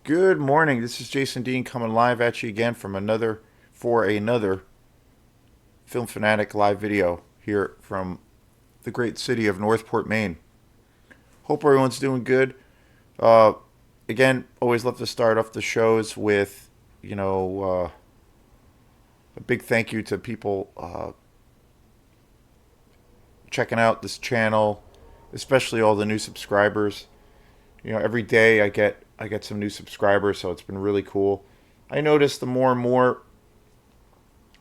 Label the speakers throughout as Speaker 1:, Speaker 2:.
Speaker 1: Good morning. This is Jason Dean coming live at you again from another Film Fanatic live video here from the great city of Northport, Maine. Hope everyone's doing good. Uh, Again, always love to start off the shows with, you know, a big thank you to people checking out this channel, especially all the new subscribers. Every day I get some new subscribers, so it's been really cool. I notice the more and more,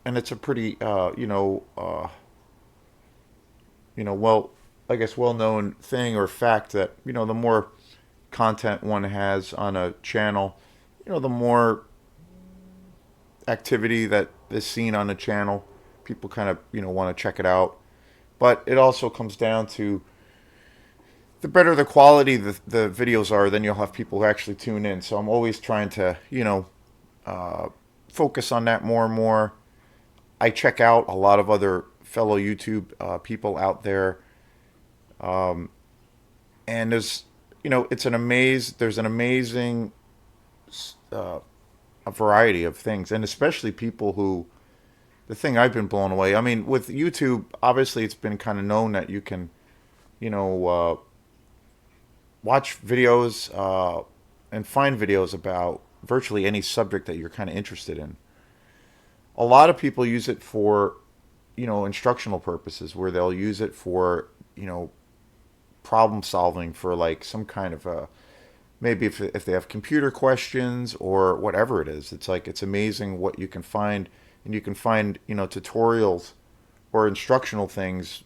Speaker 1: and it's a pretty well, I guess well known thing or fact that the more content one has on a channel, the more activity that is seen on the channel, people kind of want to check it out. But it also comes down to the better the quality the videos are, then you'll have people who actually tune in. So I'm always trying to focus on that more and more. I check out a lot of other fellow YouTube people out there, and there's an amazing uh, a variety of things, and especially people who the thing I've been blown away. I mean, with YouTube, obviously it's been kind of known that you can you know watch videos and find videos about virtually any subject that you're kind of interested in. A lot of people use it for instructional purposes, where they'll use it for problem solving for like some kind of a, maybe if they have computer questions or whatever it is. It's like it's amazing what you can find, and you can find tutorials or instructional things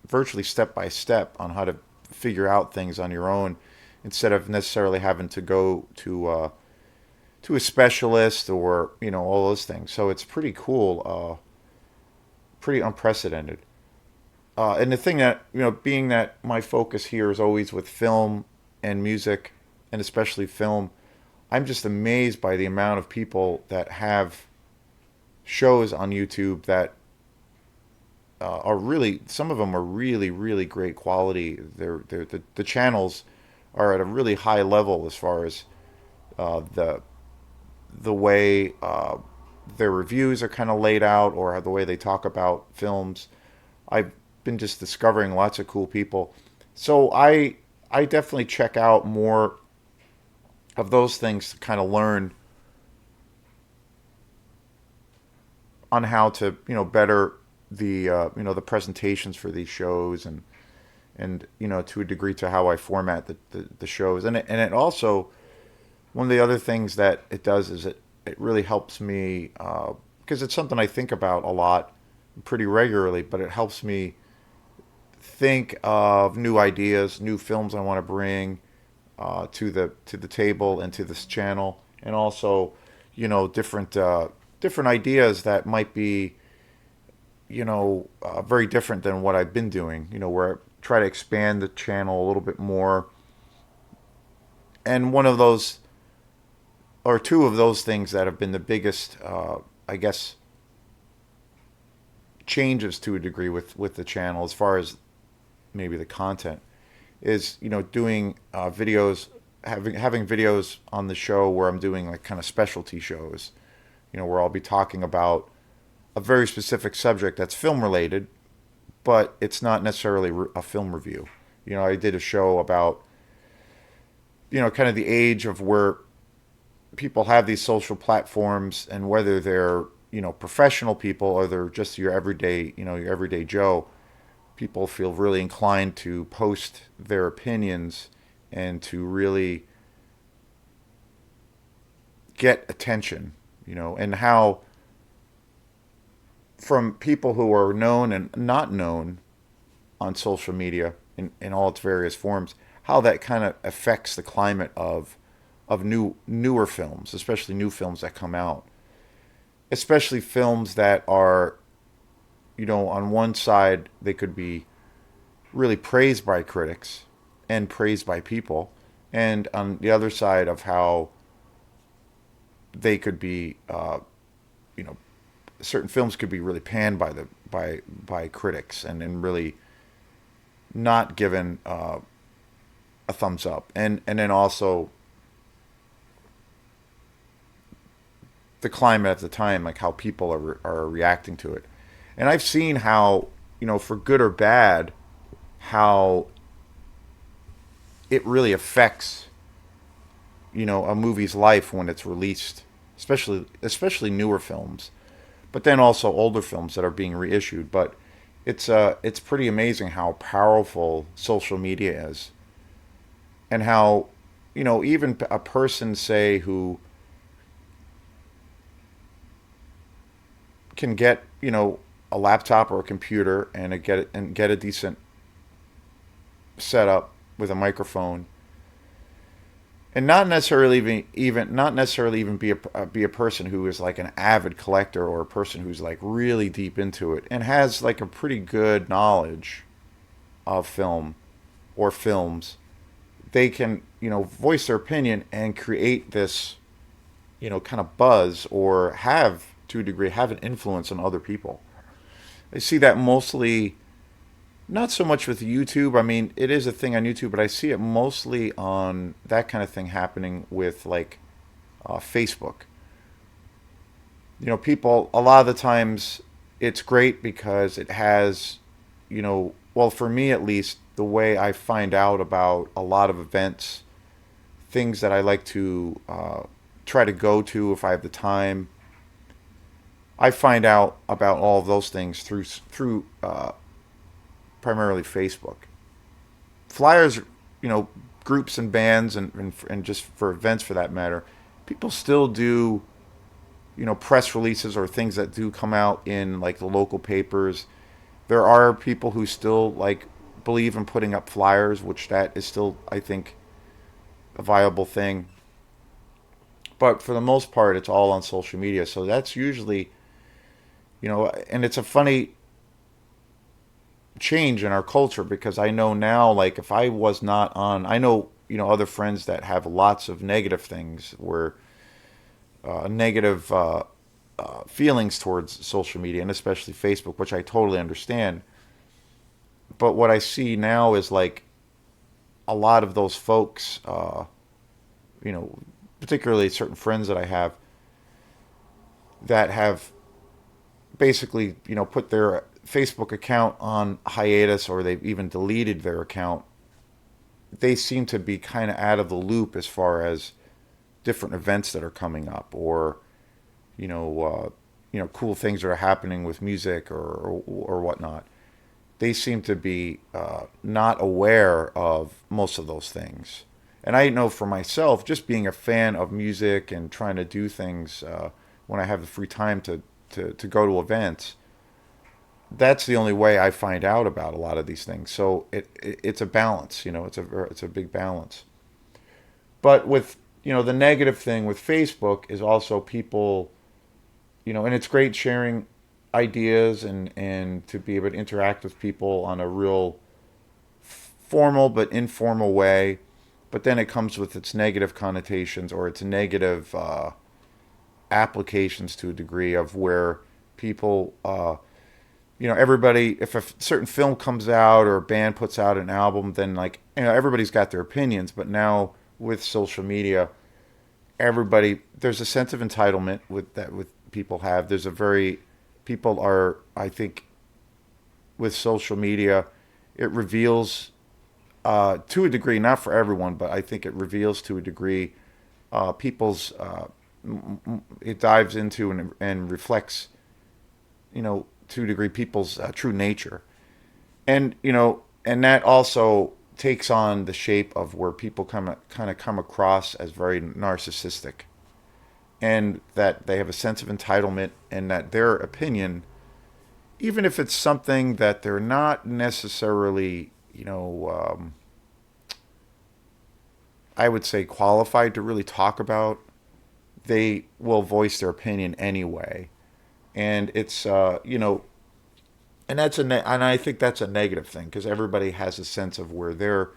Speaker 1: virtually step by step on how to figure out things on your own, instead of necessarily having to go to a specialist or all those things. So it's pretty cool, pretty unprecedented. And the thing that being that my focus here is always with film and music, and especially film, I'm just amazed by the amount of people that have shows on YouTube that are really, some of them are really, really great quality. The channels are at a really high level as far as the way their reviews are kind of laid out, or the way they talk about films. I've been just discovering lots of cool people. So I definitely check out more of those things to kind of learn on how to better the presentations for these shows, and to a degree to how I format the shows. And it also, one of the other things that it does is it really helps me, because it's something I think about a lot, pretty regularly, but it helps me think of new ideas, new films I want to bring to the table and to this channel, and also different ideas that might be very different than what I've been doing. Where I try to expand the channel a little bit more. And one of those, or two of those things that have been the biggest, I guess, changes to a degree with the channel, as far as maybe the content, is doing videos, having videos on the show where I'm doing like kind of specialty shows, where I'll be talking about a very specific subject that's film related, but it's not necessarily a film review. I did a show about kind of the age of where people have these social platforms, and whether they're professional people or they're just your everyday Joe. People feel really inclined to post their opinions and to really get attention, and how, from people who are known and not known on social media in all its various forms, how that kind of affects the climate of newer films, especially new films that come out, especially films that are, on one side they could be really praised by critics and praised by people, and on the other side of how they could be, you know, certain films could be really panned by critics, and really not given a thumbs up, and then also the climate at the time, like how people are reacting to it. And I've seen how, for good or bad, how it really affects, a movie's life when it's released, especially newer films, but then also older films that are being reissued. But it's pretty amazing how powerful social media is, and how, even a person, say, who can get, a laptop or a computer and get a decent setup with a microphone, and not necessarily even be a person who is like an avid collector, or a person who's like really deep into it and has like a pretty good knowledge of film or films. They can, voice their opinion and create this, kind of buzz, or have, to a degree, have an influence on other people. I see that mostly, not so much with YouTube. I mean, it is a thing on YouTube, but I see it mostly on that kind of thing happening with, like, Facebook. People, a lot of the times, it's great because it has, well, for me at least, the way I find out about a lot of events, things that I like to try to go to if I have the time. I find out about all of those things through primarily Facebook. Flyers, groups and bands, and just for events for that matter, people still do, press releases or things that do come out in like the local papers. There are people who still like believe in putting up flyers, which that is still, I think, a viable thing. But for the most part, it's all on social media. So that's usually, and it's a funny change in our culture, because I know now, like, if I was not on, I know, other friends that have lots of negative things, where negative feelings towards social media, and especially Facebook, which I totally understand. But what I see now is like a lot of those folks, you know, particularly certain friends that I have that have basically, put their Facebook account on hiatus, or they've even deleted their account. They seem to be kind of out of the loop as far as different events that are coming up, or cool things that are happening with music, or whatnot. They seem to be not aware of most of those things. And I know for myself, just being a fan of music and trying to do things when I have the free time to go to events, that's the only way I find out about a lot of these things. So it's a balance, it's a big balance. But with, the negative thing with Facebook is also people, and it's great sharing ideas, and to be able to interact with people on a real formal but informal way. But then it comes with its negative connotations, or its negative applications, to a degree, of where people, everybody, if a certain film comes out or a band puts out an album, then, like, everybody's got their opinions. But now with social media, there's a sense of entitlement with people have. People are, I think, with social media, it reveals, to a degree, not for everyone, but I think it reveals to a degree people's, it dives into and reflects, to a degree, people's true nature. And that also takes on the shape of where people kind of come across as very narcissistic, and that they have a sense of entitlement, and that their opinion, even if it's something that they're not necessarily, I would say, qualified to really talk about, they will voice their opinion anyway. And it's, and and I think that's a negative thing, because everybody has a sense of where they're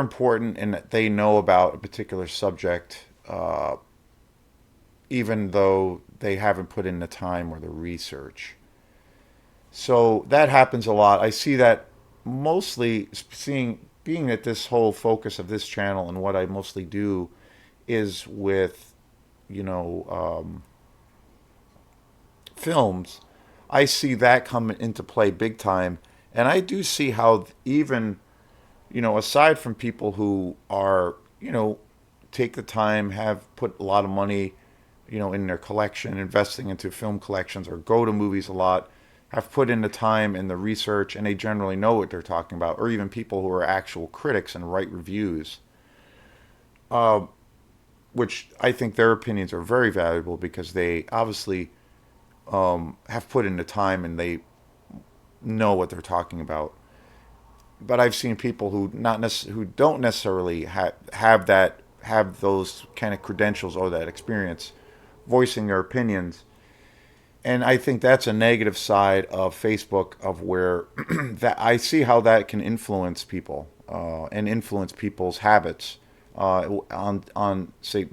Speaker 1: important, and that they know about a particular subject, even though they haven't put in the time or the research. So that happens a lot. I see that mostly, being that this whole focus of this channel and what I mostly do is with you know, films, I see that come into play big time. And I do see how even, aside from people who are, take the time, have put a lot of money, in their collection, investing into film collections or go to movies a lot, have put in the time and the research, and they generally know what they're talking about, or even people who are actual critics and write reviews, which I think their opinions are very valuable because they obviously have put in the time and they know what they're talking about. But I've seen people who don't necessarily have those kind of credentials or that experience voicing their opinions. And I think that's a negative side of Facebook, of where that I see how that can influence people and influence people's habits on say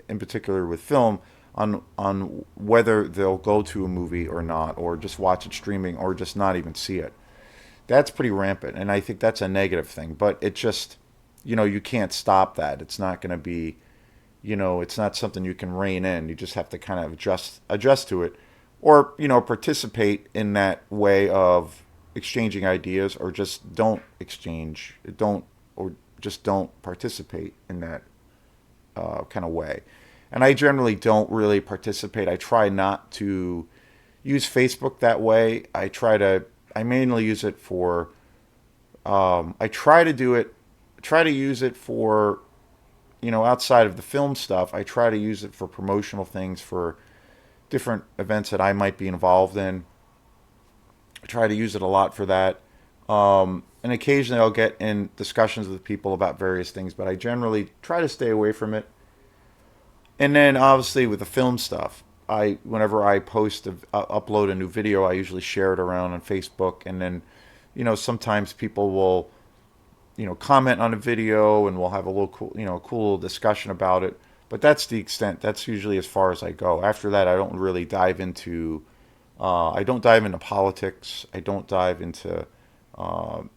Speaker 1: in particular with film, on whether they'll go to a movie or not, or just watch it streaming, or just not even see it. That's pretty rampant, and I think that's a negative thing. But it just, you can't stop that. It's not going to be, it's not something you can rein in. You just have to kind of adjust to it, or participate in that way of exchanging ideas, or just don't exchange, don't, or just don't participate in that kind of way. And I generally don't really participate. I try not to use Facebook that way. I mainly use it for, I try to use it for, outside of the film stuff. I try to use it for promotional things for different events that I might be involved in. I try to use it a lot for that. And occasionally I'll get in discussions with people about various things, but I generally try to stay away from it. And then obviously with the film stuff, whenever I upload a new video, I usually share it around on Facebook, and then sometimes people will comment on a video, and we'll have a little cool little discussion about it. But that's the extent. That's usually as far as I go. After that, I don't really dive into. I don't dive into politics. I don't dive into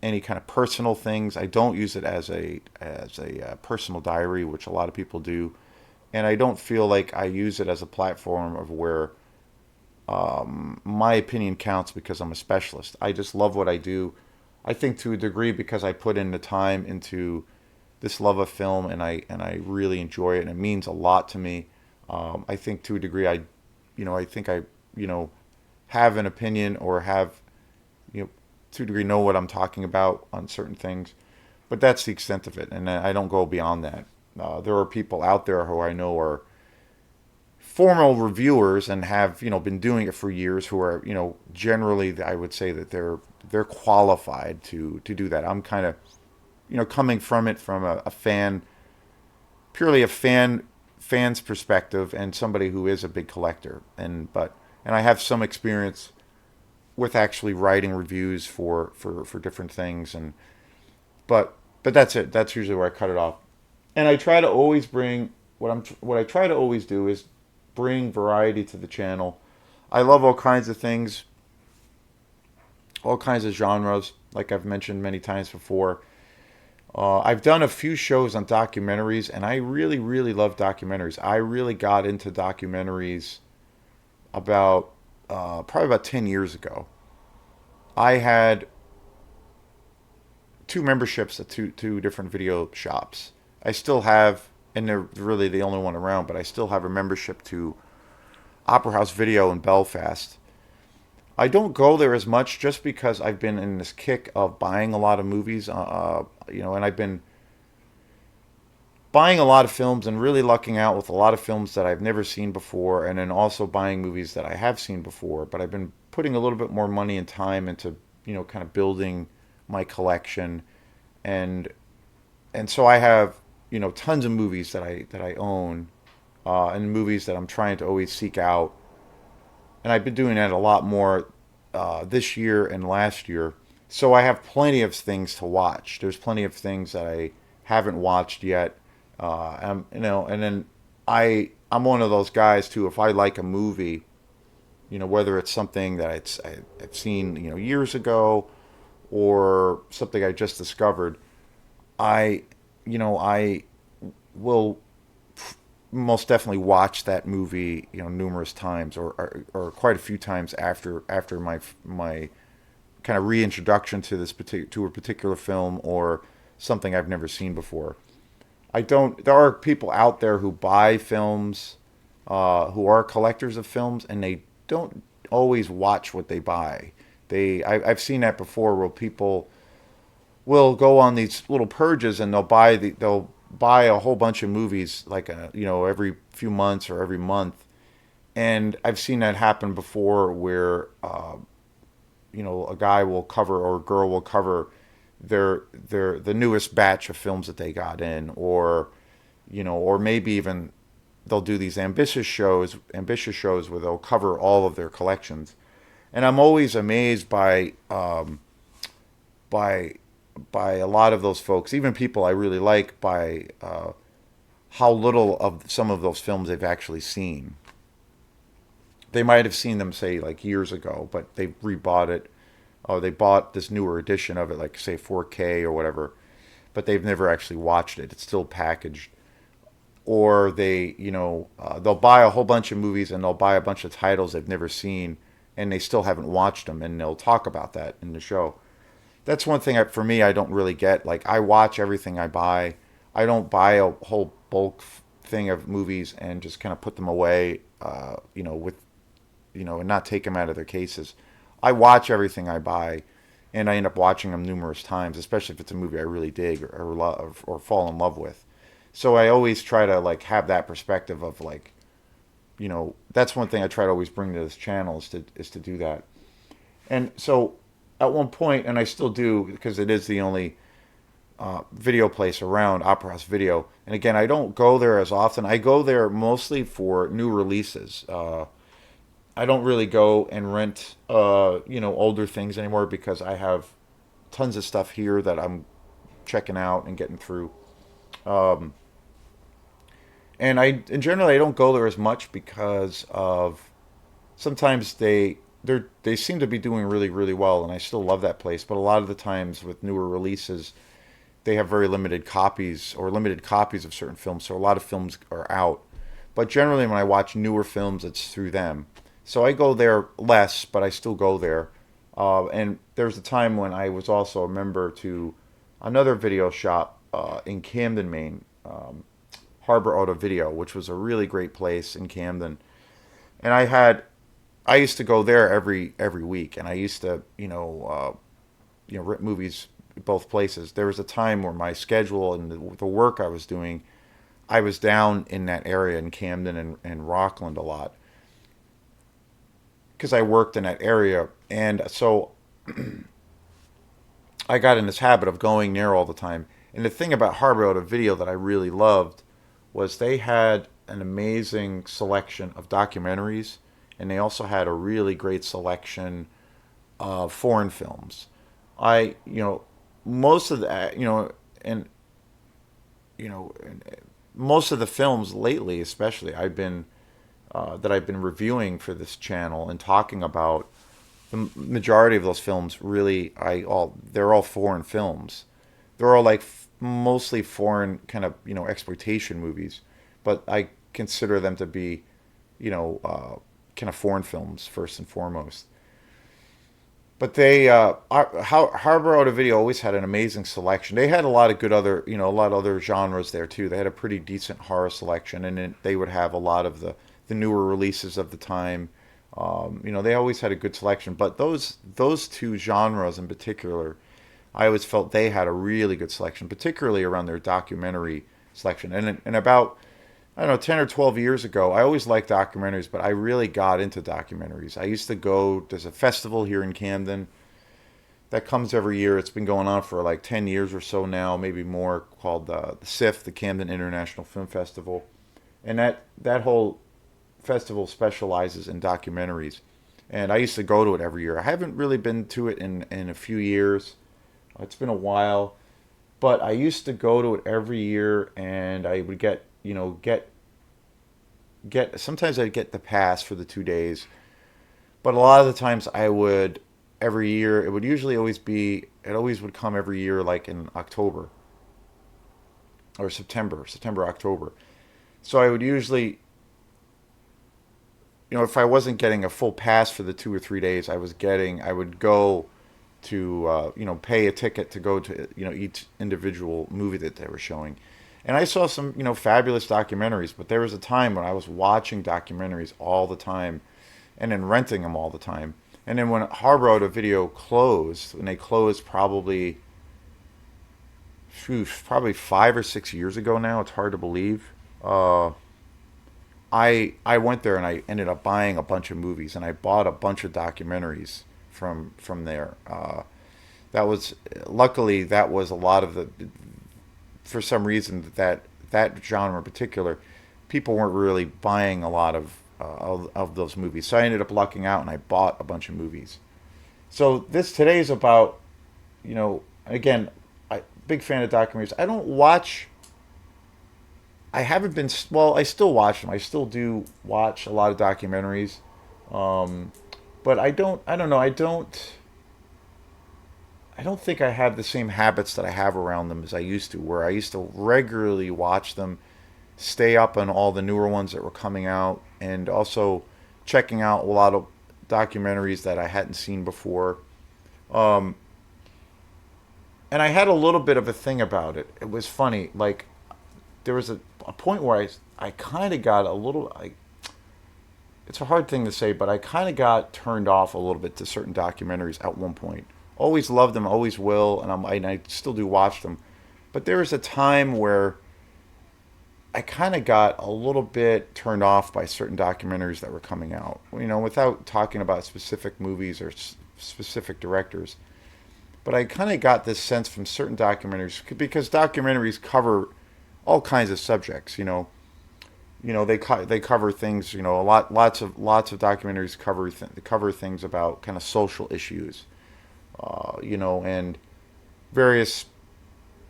Speaker 1: any kind of personal things. I don't use it as a personal diary, which a lot of people do, and I don't feel like I use it as a platform of where my opinion counts because I'm a specialist. I just love what I do. I think to a degree because I put in the time into this love of film, and I really enjoy it, and it means a lot to me. I think to a degree I think I have an opinion, or have to a degree know what I'm talking about on certain things, but that's the extent of it, and I don't go beyond that. There are people out there who I know are formal reviewers and have been doing it for years, who are generally, I would say that they're qualified to do that. I'm kind of coming from it from a fan, purely a fan's perspective, and somebody who is a big collector, and I have some experience with actually writing reviews for different things, and but that's it. That's usually where I cut it off. And I try to always bring what I try to always do is bring variety to the channel. I love all kinds of things, all kinds of genres, like I've mentioned many times before. I've done a few shows on documentaries, and I really, really love documentaries. I really got into documentaries about probably about 10 years ago. I had two memberships at two different video shops. I still have, and they're really the only one around, but I still have a membership to Opera House Video in Belfast. I don't go there as much just because I've been in this kick of buying a lot of movies, and I've been buying a lot of films and really lucking out with a lot of films that I've never seen before, and then also buying movies that I have seen before. But I've been putting a little bit more money and time into, kind of building my collection, and so I have, tons of movies that I own, and movies that I'm trying to always seek out, and I've been doing that a lot more this year and last year. So I have plenty of things to watch. There's plenty of things that I haven't watched yet. And then I'm one of those guys too. If I like a movie, whether it's something that I've seen years ago, or something I just discovered, I will most definitely watched that movie, numerous times, or quite a few times after my kind of reintroduction to to a particular film or something I've never seen before. I don't. There are people out there who buy films, who are collectors of films, and they don't always watch what they buy. I've seen that before, where people will go on these little purges and they'll buy a whole bunch of movies like every few months or every month. And I've seen that happen before, where a guy will cover or a girl will cover the newest batch of films that they got in, or maybe even they'll do these ambitious shows where they'll cover all of their collections. And I'm always amazed by by a lot of those folks, even people I really like, by how little of some of those films they've actually seen. They might have seen them, say, like years ago, but they rebought it, or they bought this newer edition of it, like say 4K or whatever, but they've never actually watched it. It's still packaged. Or they'll buy a whole bunch of movies and they'll buy a bunch of titles they've never seen, and they still haven't watched them, and they'll talk about that in the show. That's one thing for me I don't really get. Like, I watch everything I buy. I don't buy a whole bulk thing of movies and just kind of put them away, and not take them out of their cases. I watch everything I buy, and I end up watching them numerous times, especially if it's a movie I really dig or love or fall in love with. So I always try to like have that perspective of like, that's one thing I try to always bring to this channel is to do that. And so at one point, and I still do because it is the only video place around, Opera House Video. And again, I don't go there as often. I go there mostly for new releases. I don't really go and rent, older things anymore because I have tons of stuff here that I'm checking out and getting through. Um, and generally, I don't go there as much because of sometimes they seem to be doing really really well, and I still love that place. But a lot of the times with newer releases, they have very limited copies of certain films, so a lot of films are out. But generally, when I watch newer films, it's through them. So I go there less, but I still go there. And there's a time when I was also a member to another video shop in Camden, Maine, Harbor Auto Video, which was a really great place in Camden. And I used to go there every week, and I used to rent movies both places. There was a time where my schedule and the work I was doing, I was down in that area in Camden and Rockland a lot because I worked in that area, and so I got in this habit of going there all the time. And the thing about Harbor Auto Video that I really loved was they had an amazing selection of documentaries, and they also had a really great selection of foreign films. I, most of the, and and most of the films lately, especially, I've been reviewing for this channel and talking about, the majority of those films really, they're all foreign films. They're all like mostly foreign kind of exploitation movies, but I consider them to be kind of foreign films first and foremost. But Harbor Auto Video always had an amazing selection. They had a lot of good other, a lot of other genres there too. They had a pretty decent horror selection, and then they would have a lot of the newer releases of the time. They always had a good selection. But those two genres in particular, I always felt they had a really good selection, particularly around their documentary selection. And about, I don't know, 10 or 12 years ago, I always liked documentaries, but I really got into documentaries. I used to go, there's a festival here in Camden that comes every year. It's been going on for like 10 years or so now, maybe more, called the SIFF, the Camden International Film Festival. And that whole festival specializes in documentaries. And I used to go to it every year. I haven't really been to it in a few years. It's been a while. But I used to go to it every year, and I would get sometimes I'd get the pass for the 2 days, but a lot of the times I would every year. It would usually always be it always would come every year, like in October or September, October. So I would usually, if I wasn't getting a full pass for the 2 or 3 days I would go to, pay a ticket to go to, each individual movie that they were showing. And I saw some, fabulous documentaries, but there was a time when I was watching documentaries all the time and then renting them all the time. And then when Harbor Auto Video closed, when they closed probably 5 or 6 years ago now, it's hard to believe. I went there and I ended up buying a bunch of movies and I bought a bunch of documentaries from there. That was luckily that was a lot of the for some reason that genre in particular, people weren't really buying a lot of those movies. So I ended up lucking out and I bought a bunch of movies. So this today is about, again, big fan of documentaries. I don't watch. I haven't been well. I still watch them. I still do watch a lot of documentaries, um, but I don't. I don't know. I don't. I don't think I have the same habits that I have around them as I used to. Where I used to regularly watch them, stay up on all the newer ones that were coming out, and also checking out a lot of documentaries that I hadn't seen before. Um, and I had a little bit of a thing about it. It was funny. Like there was a point where I kind of got a little. It's a hard thing to say, but I kind of got turned off a little bit to certain documentaries at one point. Always loved them, always will, and I still do watch them. But there was a time where I kind of got a little bit turned off by certain documentaries that were coming out. Without talking about specific movies or specific directors. But I kind of got this sense from certain documentaries because documentaries cover all kinds of subjects. They cover things. Lots of documentaries cover things about kind of social issues. And various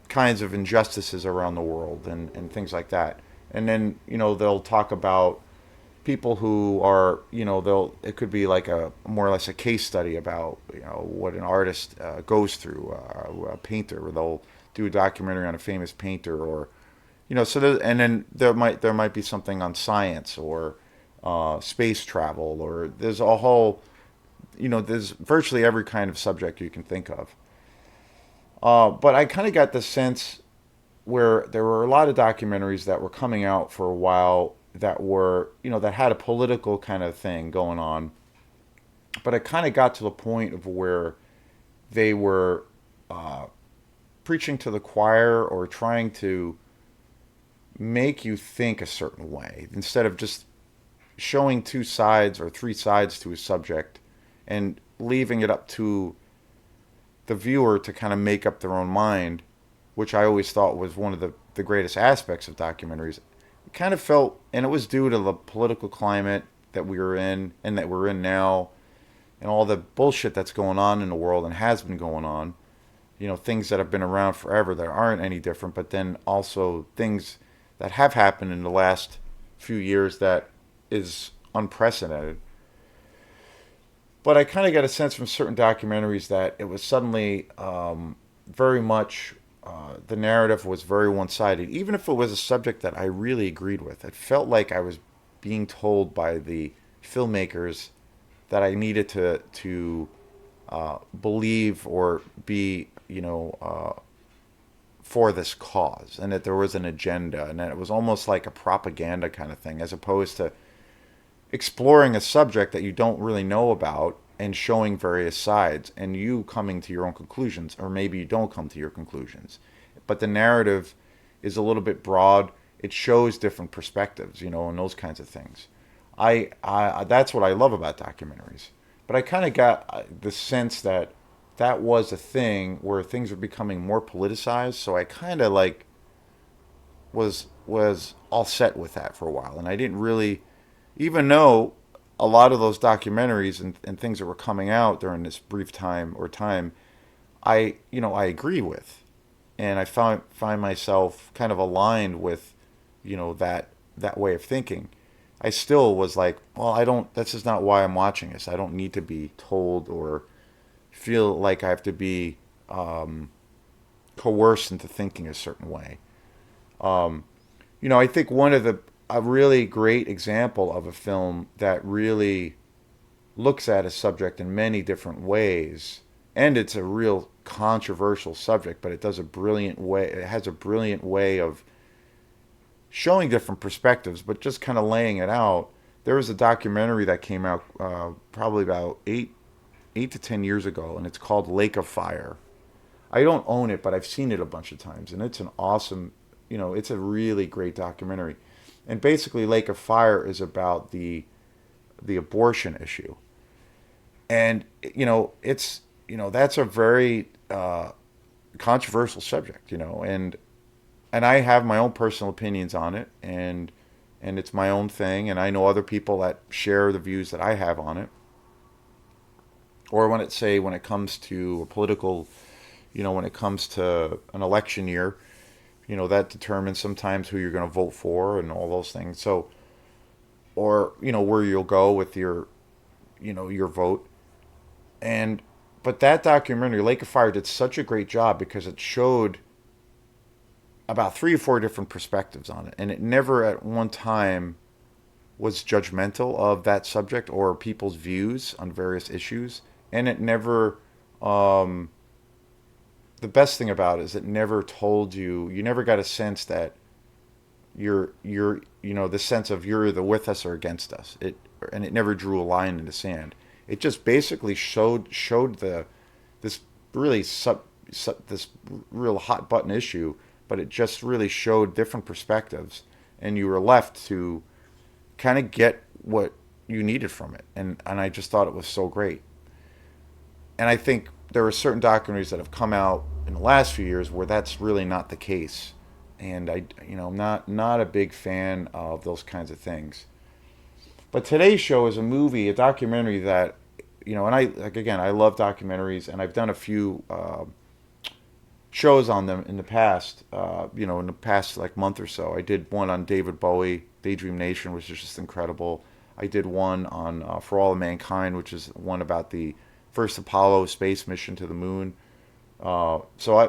Speaker 1: kinds of injustices around the world and things like that. And then, they'll talk about people who are, it could be like a more or less a case study about, what an artist goes through, a painter, or they'll do a documentary on a famous painter or, and then there might be something on science or space travel, or there's virtually every kind of subject you can think of. But I kind of got the sense where there were a lot of documentaries that were coming out for a while that were, that had a political kind of thing going on. But it kind of got to the point of where they were preaching to the choir or trying to make you think a certain way instead of just showing two sides or three sides to a subject and leaving it up to the viewer to kind of make up their own mind, which I always thought was one of the greatest aspects of documentaries. It kind of felt, and it was due to the political climate that we were in and that we're in now, and all the bullshit that's going on in the world and has been going on. Things that have been around forever that aren't any different, but then also things that have happened in the last few years that is unprecedented. But I kind of got a sense from certain documentaries that it was suddenly very much the narrative was very one-sided. Even if it was a subject that I really agreed with, it felt like I was being told by the filmmakers that I needed to believe or be, for this cause, and that there was an agenda, and that it was almost like a propaganda kind of thing, as opposed to exploring a subject that you don't really know about and showing various sides and you coming to your own conclusions, or maybe you don't come to your conclusions. But the narrative is a little bit broad. It shows different perspectives, and those kinds of things. I that's what I love about documentaries. But I kind of got the sense that that was a thing where things were becoming more politicized. So I kind of like was all set with that for a while, and I didn't really, even though a lot of those documentaries and things that were coming out during this brief time, I agree with, and I find myself kind of aligned with, that way of thinking. I still was like, well, I don't. This is not why I'm watching this. I don't need to be told or feel like I have to be coerced into thinking a certain way. I think one of the a really great example of a film that really looks at a subject in many different ways, and it's a real controversial subject, but it does a brilliant way. It has a brilliant way of showing different perspectives, but just kind of laying it out. There was a documentary that came out probably about 8 to 10 years ago, and it's called Lake of Fire. I don't own it, but I've seen it a bunch of times, and it's an awesome, it's a really great documentary. And basically, Lake of Fire is about the abortion issue, and it's that's a very controversial subject, and I have my own personal opinions on it, and it's my own thing, and I know other people that share the views that I have on it. Or when it comes to a political, when it comes to an election year, that determines sometimes who you're going to vote for and all those things. So, or where you'll go with your vote. And but that documentary, Lake of Fire, did such a great job because it showed about 3 or 4 different perspectives on it, and it never at one time was judgmental of that subject or people's views on various issues, and it never. The best thing about it is it never told you. You never got a sense that the sense of you're either with us or against us. It never drew a line in the sand. It just basically showed this really this real hot button issue, but it just really showed different perspectives, and you were left to kind of get what you needed from it. And I just thought it was so great. And I think there are certain documentaries that have come out in the last few years where that's really not the case. And I'm not a big fan of those kinds of things. But today's show is a documentary that, and I love documentaries, and I've done a few shows on them in the past. In the past like month or so, I did one on David Bowie, Daydream Nation, which is just incredible. I did one on For All of Mankind, which is one about the first Apollo space mission to the moon. So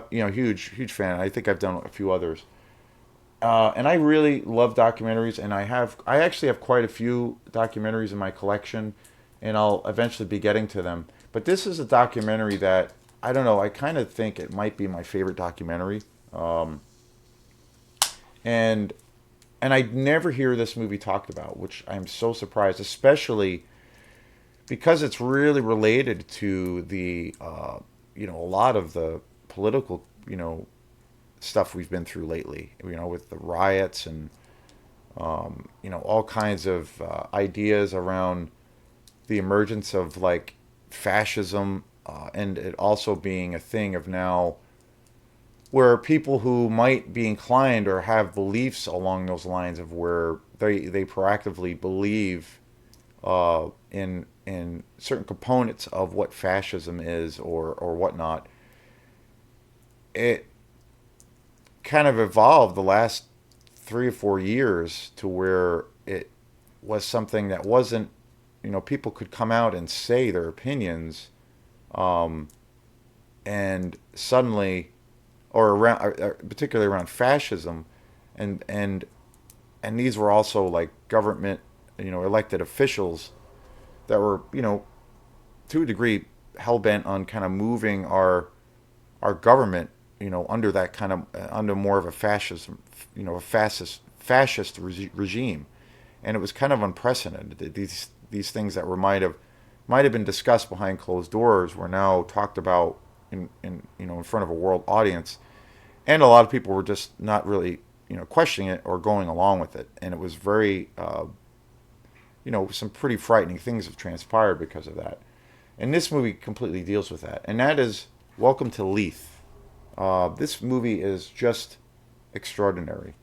Speaker 1: huge fan. I think I've done a few others. And I really love documentaries, and I actually have quite a few documentaries in my collection, and I'll eventually be getting to them. But this is a documentary that I don't know. I kind of think it might be my favorite documentary, and I never hear this movie talked about, which I'm so surprised, especially because it's really related to a lot of the political stuff we've been through lately, with the riots and all kinds of ideas around the emergence of like fascism, and it also being a thing of now where people who might be inclined or have beliefs along those lines of where they proactively believe in certain components of what fascism is or whatnot. It kind of evolved the last 3 or 4 years to where it was something that wasn't, people could come out and say their opinions, and suddenly, or around, particularly around fascism, and these were also like government, elected officials that were, to a degree, hell bent on kind of moving our government, under that kind of under more of a fascism, a fascist regime, and it was kind of unprecedented. These things that might have been discussed behind closed doors were now talked about in front of a world audience, and a lot of people were just not really questioning it or going along with it, and it was very some pretty frightening things have transpired because of that. And this movie completely deals with that, and that is Welcome to Leith. This movie is just extraordinary.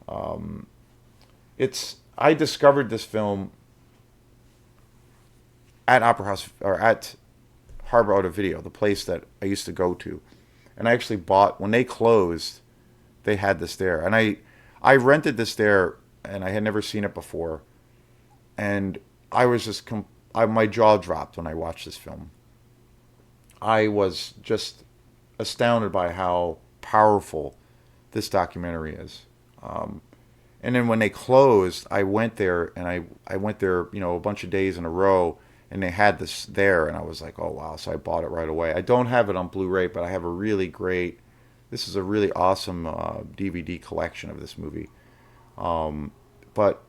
Speaker 1: I discovered this film at Opera House, or at Harbor Auto Video, the place that I used to go to, and I actually bought when they closed. They had this there, and I rented this there, and I had never seen it before, and I was just my jaw dropped when I watched this film. I was just astounded by how powerful this documentary is. And then when they closed, I went there, and I went there, a bunch of days in a row, and they had this there, and I was like, oh wow! So I bought it right away. I don't have it on Blu-ray, but I have a really great. This is a really awesome DVD collection of this movie. But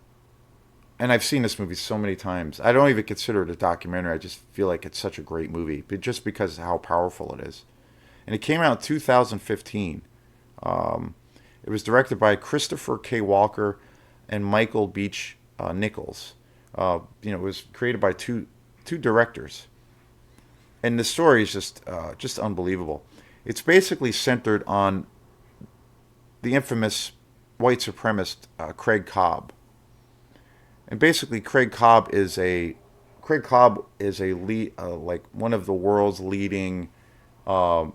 Speaker 1: and I've seen this movie so many times. I don't even consider it a documentary. I just feel like it's such a great movie, but just because of how powerful it is. And it came out in 2015. It was directed by Christopher K. Walker and Michael Beach Nichols. It was created by two directors, and the story is just unbelievable. It's basically centered on the infamous white supremacist Craig Cobb, and basically Craig Cobb is a lead, like one of the world's leading uh,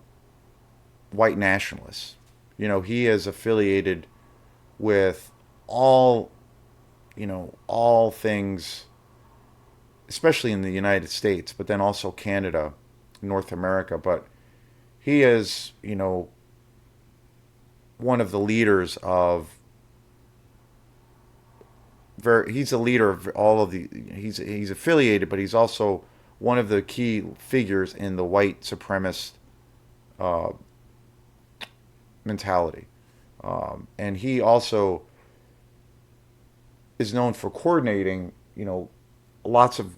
Speaker 1: white nationalists. He is affiliated with all all things, especially in the United States, but then also Canada, North America. But he is one of the leaders of he's a leader of all of the he's affiliated, but he's also one of the key figures in the white supremacist uh, mentality. And he also is known for coordinating, lots of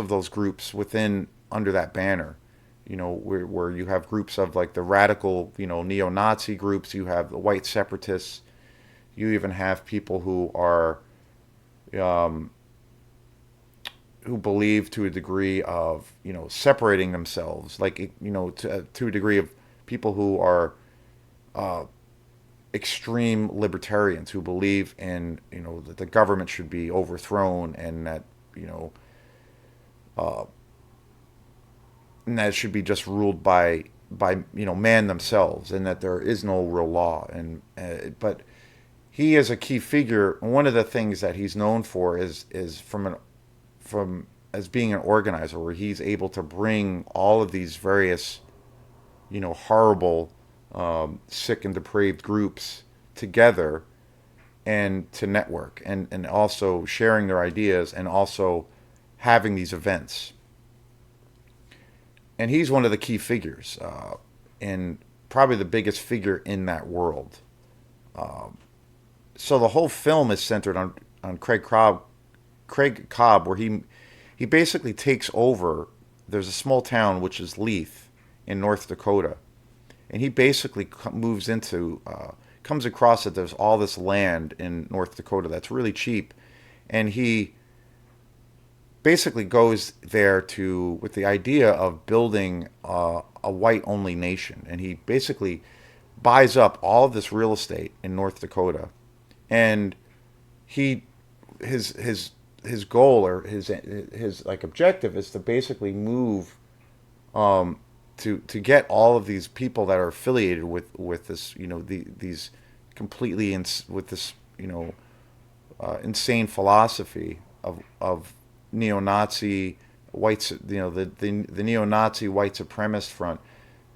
Speaker 1: those groups within under that banner. Where you have groups of like the radical, neo-Nazi groups. You have the white separatists. You even have people um, who believe to a degree of separating themselves, like to a degree of people who are uh, extreme libertarians who believe in that the government should be overthrown, and that you know uh, and that it should be just ruled by man themselves, and that there is no real law. And but he is a key figure. One of the things that he's known for is from as being an organizer, where he's able to bring all of these various horrible, sick and depraved groups together, and to network, and also sharing their ideas, and also having these events. And he's one of the key figures, and probably the biggest figure in that world. Um, so the whole film is centered on Craig Cobb, where he basically takes over. There's a small town which is Leith in North Dakota, and he basically comes across that there's all this land in North Dakota that's really cheap, and he basically goes there to with the idea of building a white only nation. And he basically buys up all of this real estate in North Dakota, and he his goal, or his like objective, is to basically move to get all of these people that are affiliated with this these completely with this insane philosophy of neo-Nazi whites, the neo-Nazi white supremacist front,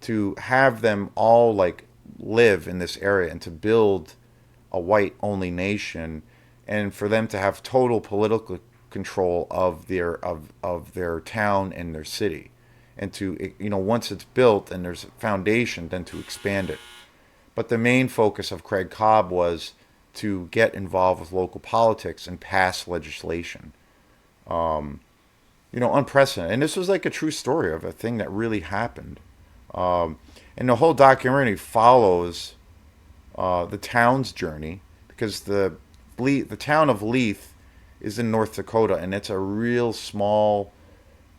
Speaker 1: to have them all like live in this area, and to build a white only nation, and for them to have total political control of their town and their city, and to once it's built and there's a foundation, then to expand it. But the main focus of Craig Cobb was to get involved with local politics and pass legislation. um, Unprecedented. And this was like a true story of a thing that really happened. Um, and the whole documentary follows the town's journey, because the town of Leith is in North Dakota, and it's a real small,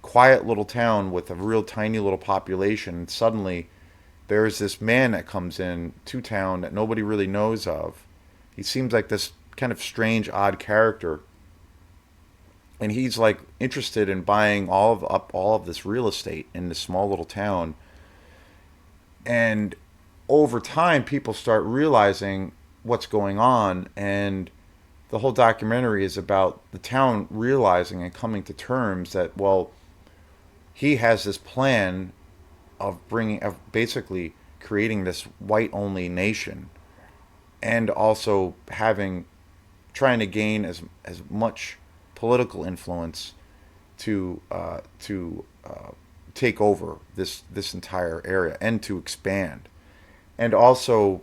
Speaker 1: quiet little town with a real tiny little population. And suddenly, there's this man that comes in to town that nobody really knows of. He seems like this kind of strange, odd character, and he's like interested in buying all of this real estate in this small little town. And over time, people start realizing what's going on, and the whole documentary is about the town realizing and coming to terms that, well, he has this plan of basically creating this white only nation, and also having trying to gain as much political influence to take over this entire area and to expand. And also,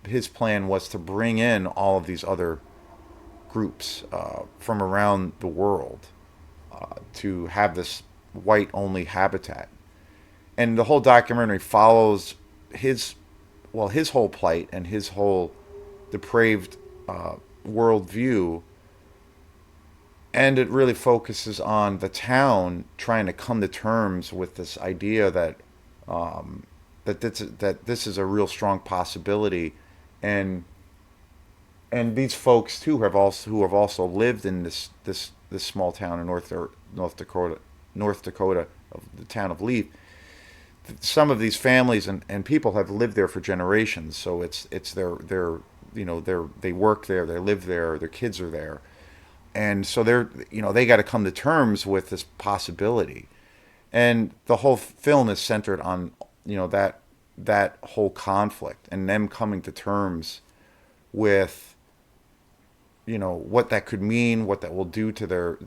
Speaker 1: his plan was to bring in all of these other groups from around the world to have this white only habitat. And the whole documentary follows his his whole plight and his whole depraved worldview, and it really focuses on the town trying to come to terms with this idea that that this is a real strong possibility, and these folks too have also who have also lived in this small town in North Dakota, of the town of Leith. Some of these families and people have lived there for generations, so it's their they work there, they live there, their kids are there, and so they got to come to terms with this possibility, and the whole film is centered on that whole conflict and them coming to terms with what that could mean, what that will do to their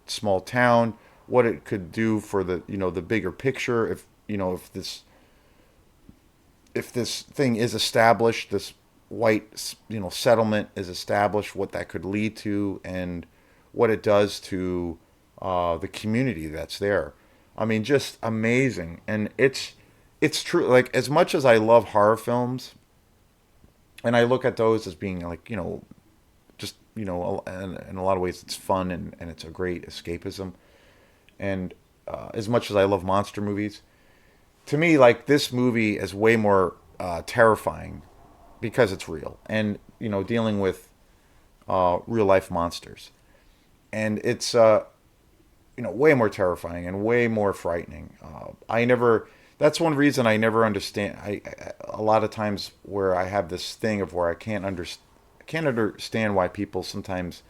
Speaker 1: small town, what it could do for the bigger picture if if this thing is established, this white settlement is established, what that could lead to and what it does to the community that's there. I mean, just amazing, and it's true. Like, as much as I love horror films, and I look at those as being like just in a lot of ways it's fun and it's a great escapism, and as much as I love monster movies, to me, like, this movie is way more terrifying because it's real and dealing with real life monsters, and it's way more terrifying and way more frightening. I never. That's one reason I never understand. A lot of times where I have this thing of where I can't understand why people sometimes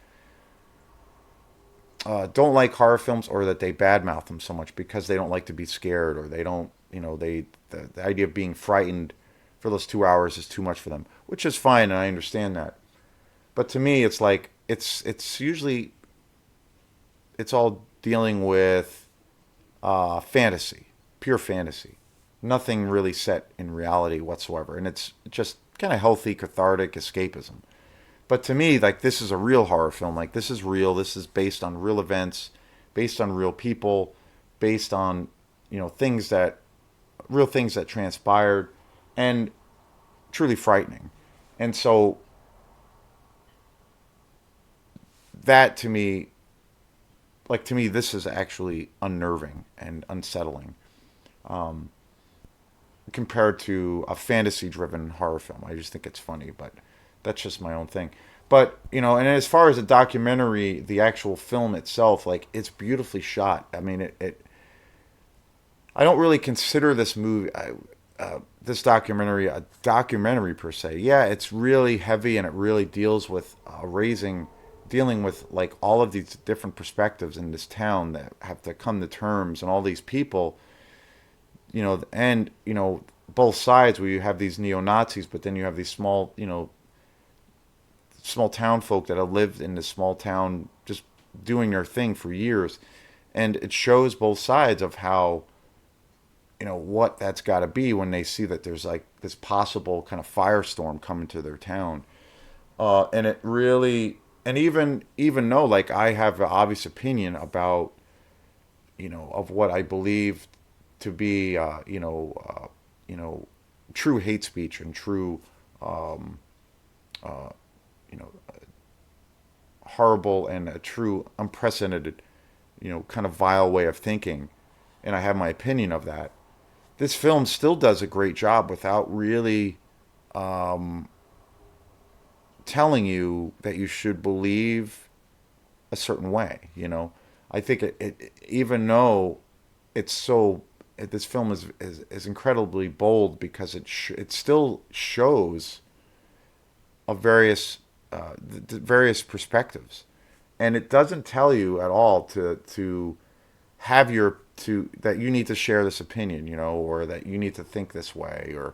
Speaker 1: don't like horror films, or that they badmouth them so much because they don't like to be scared, or they don't, the idea of being frightened for those 2 hours is too much for them, which is fine, and I understand that. But to me, it's like it's usually it's all dealing with fantasy, pure fantasy, nothing really set in reality whatsoever, and it's just kind of healthy, cathartic escapism. But to me, like, this is a real horror film. Like, this is real. This is based on real events, based on real people, based on things that real things that transpired, and truly frightening. And so that to me, this is actually unnerving and unsettling compared to a fantasy-driven horror film. I just think it's funny, but that's just my own thing. But and as far as the documentary, the actual film itself, like, it's beautifully shot. I mean, I don't really consider this this documentary a documentary per se. Yeah, it's really heavy and it really deals with dealing with, like, all of these different perspectives in this town that have to come to terms, and all these people, and both sides, where you have these neo Nazis, but then you have these small town folk that have lived in this small town just doing their thing for years, and it shows both sides of how what that's got to be when they see that there's, like, this possible kind of firestorm coming to their town, and it really, and even though, like, I have an obvious opinion about of what I believe to be true hate speech and true uh, you know horrible and a true unprecedented kind of vile way of thinking, and I have my opinion of that. This film still does a great job without really telling you that you should believe a certain way. I think even though it's so, this film is incredibly bold because it still shows of the various perspectives, and it doesn't tell you at all to have that you need to share this opinion, or that you need to think this way, or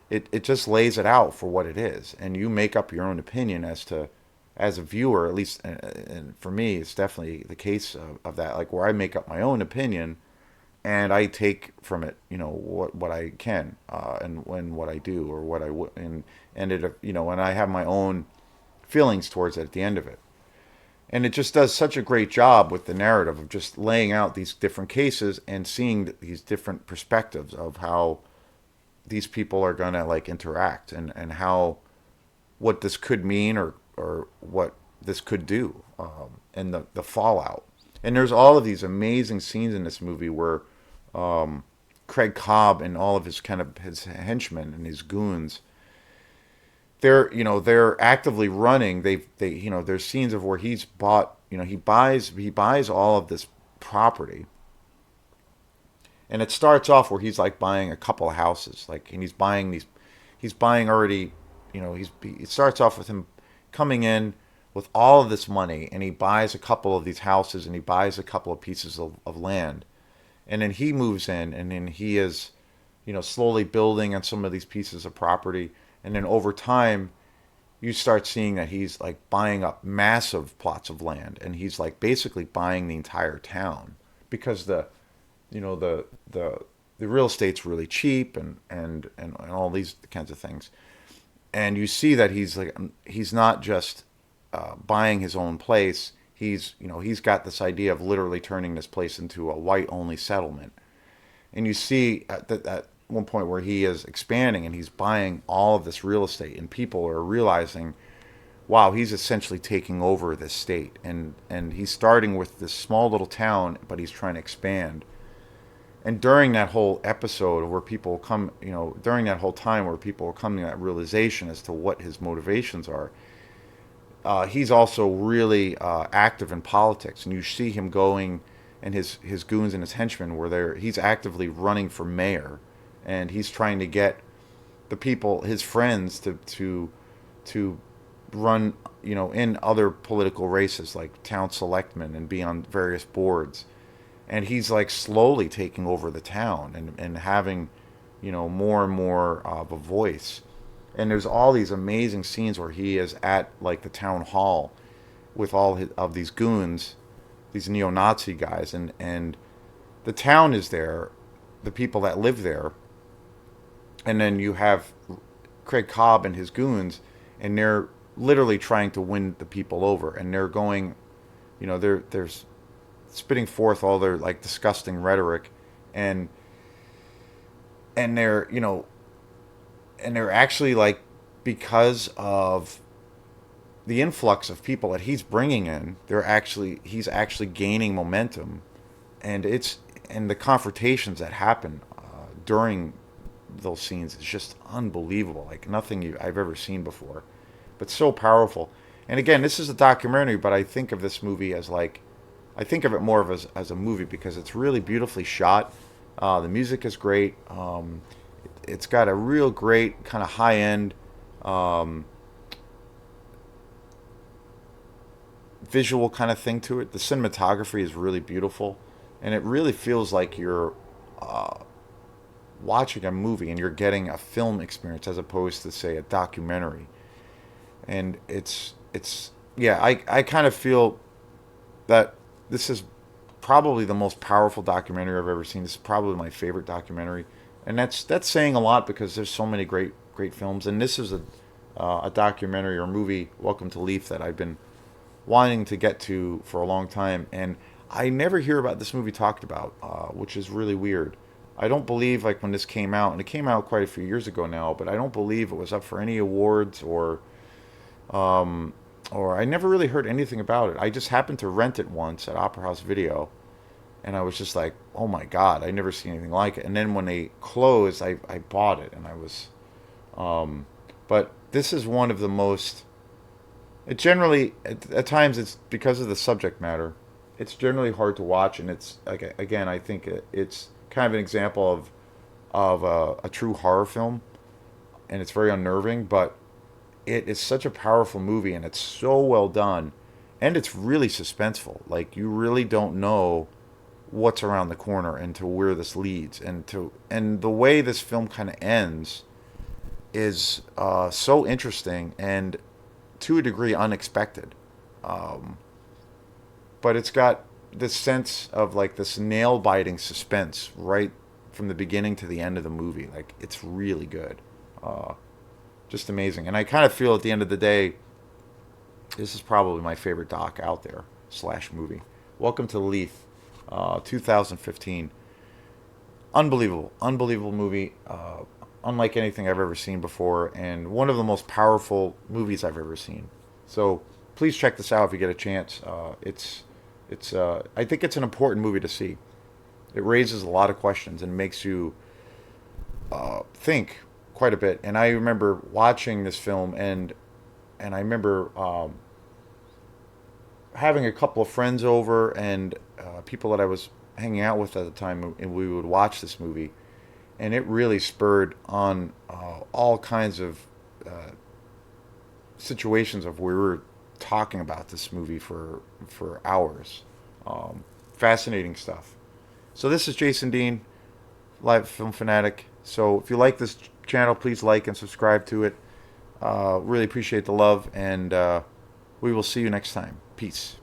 Speaker 1: it just lays it out for what it is, and you make up your own opinion as to as a viewer, at least, and for me, it's definitely the case of that. Like where I make up my own opinion, and I take from it, what I can, and when what I do or what I would, and it, and I have my own feelings towards it at the end of it. And it just does such a great job with the narrative of just laying out these different cases and seeing these different perspectives of how these people are gonna like interact, and how what this could mean, or what this could do, and the fallout. And there's all of these amazing scenes in this movie where Craig Cobb and all of his kind of his henchmen and his goons, they're actively running. There's scenes of where he's bought, he buys all of this property, and it starts off where he's like buying a couple of houses, like, and he's buying already, it starts off with him coming in with all of this money, and he buys a couple of these houses, and he buys a couple of pieces of land, and then he moves in, and then he is, slowly building on some of these pieces of property, and then over time you start seeing that he's like buying up massive plots of land, and he's like basically buying the entire town because the real estate's really cheap, and all these kinds of things. And you see that he's not just buying his own place. He's got this idea of literally turning this place into a white only settlement. And you see at one point where he is expanding and he's buying all of this real estate, and people are realizing, wow, he's essentially taking over this state, and he's starting with this small little town, but he's trying to expand. And during that whole episode where people come, during that whole time where people are coming to that realization as to what his motivations are, he's also really active in politics, and you see him going, and his goons and his henchmen he's actively running for mayor, and he's trying to get the people, his friends, to run, in other political races like town selectmen and be on various boards. And he's like slowly taking over the town, and having, more and more of a voice. And there's all these amazing scenes where he is at like the town hall with of these goons, these neo-Nazi guys, and the town is there, the people that live there, and then you have Craig Cobb and his goons, and they're literally trying to win the people over, and they're going, they're spitting forth all their like disgusting rhetoric, and they're and they're actually like, because of the influx of people that he's bringing in, he's actually gaining momentum, and the confrontations that happen during those scenes is just unbelievable, like nothing I've ever seen before, but so powerful. And again, this is a documentary, but I think of this movie as like, I think of it more of as a movie because it's really beautifully shot. The music is great. It's got a real great kind of high end visual kind of thing to it. The cinematography is really beautiful, and it really feels like you're watching a movie and you're getting a film experience as opposed to, say, a documentary. And it's yeah, I kind of feel that this is probably the most powerful documentary I've ever seen. This is probably my favorite documentary, and that's saying a lot because there's so many great films, and this is a documentary or movie, Welcome to Leith, that I've been wanting to get to for a long time, and I never hear about this movie talked about, which is really weird. I don't believe, like, when this came out, and it came out quite a few years ago now, but I don't believe it was up for any awards, or I never really heard anything about it. I just happened to rent it once at Opera House Video, and I was just like, oh my God, I never seen anything like it. And then when they closed, I bought it, and I was, but this is one of the most, it generally, at times it's because of the subject matter, it's generally hard to watch, and it's, like, again, I think it's kind of an example of a true horror film, and it's very unnerving, but it is such a powerful movie, and it's so well done, and it's really suspenseful. Like, you really don't know what's around the corner and to where this leads, and the way this film kind of ends is so interesting. And to a degree, unexpected. But it's got this sense of like this nail biting suspense right from the beginning to the end of the movie. Like it's really good, just amazing. And I kind of feel at the end of the day, this is probably my favorite doc out there slash movie. Welcome to Leith, 2015. Unbelievable, unbelievable movie. Unlike anything I've ever seen before, and one of the most powerful movies I've ever seen. So please check this out if you get a chance. It's I think it's an important movie to see. It raises a lot of questions and makes you think quite a bit. And I remember watching this film, and I remember having a couple of friends over and people that I was hanging out with at the time, and we would watch this movie, and it really spurred on all kinds of situations of where we were talking about this movie for hours. Fascinating stuff. So this is Jason Dean, Live Film Fanatic. So if you like this channel, please like and subscribe to it. Really appreciate the love, and we will see you next time. Peace.